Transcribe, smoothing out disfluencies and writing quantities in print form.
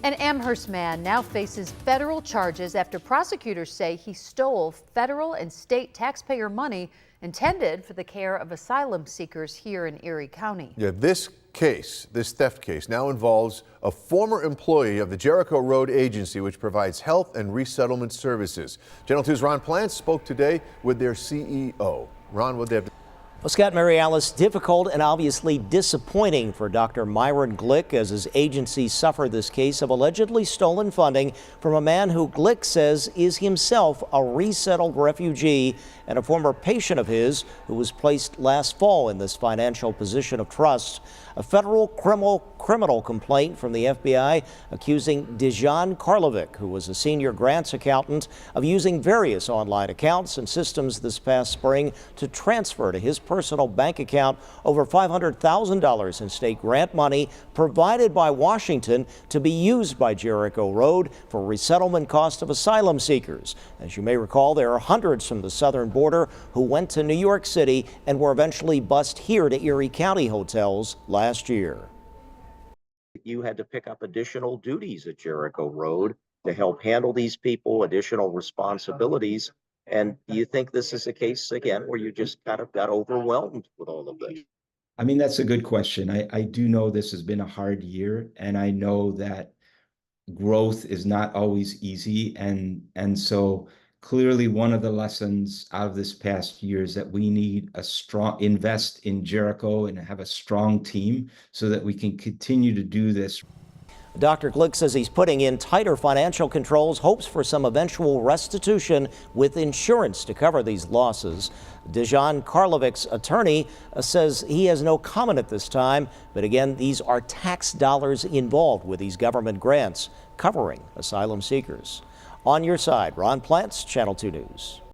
An Amherst man now faces federal charges after prosecutors say he stole federal and state taxpayer money intended for the care of asylum seekers here in Erie County. Yeah, this theft case now involves a former employee of the Jericho Road agency, which provides health and resettlement services. Channel 2's Ron Plants spoke today with their CEO. Ron, what they have to Well, Scott, Mary Alice, difficult and obviously disappointing for Dr. Myron Glick as his agency suffered this case of allegedly stolen funding from a man who Glick says is himself a resettled refugee and a former patient of his who was placed last fall in this financial position of trust. A federal criminal complaint from the FBI accusing Dejan Karlovic, who was a senior grants accountant, of using various online accounts and systems this past spring to transfer to his personal bank account over $500,000 in state grant money provided by Washington to be used by Jericho Road for resettlement costs of asylum seekers. As you may recall, there are hundreds from the southern border who went to New York City and were eventually bused here to Erie County hotels last year. You had to pick up additional duties at Jericho Road to help handle these people, additional responsibilities. And do you think this is a case, again, where you just kind of got overwhelmed with all of this? I mean, that's a good question. I do know this has been a hard year, and I know that growth is not always easy. And so clearly one of the lessons out of this past year is that we need invest in Jericho and have a strong team so that we can continue to do this. Dr. Glick says he's putting in tighter financial controls, hopes for some eventual restitution with insurance to cover these losses. Dejan Karlovic's attorney says he has no comment at this time, but again, these are tax dollars involved with these government grants covering asylum seekers. On your side, Ron Plants, Channel 2 News.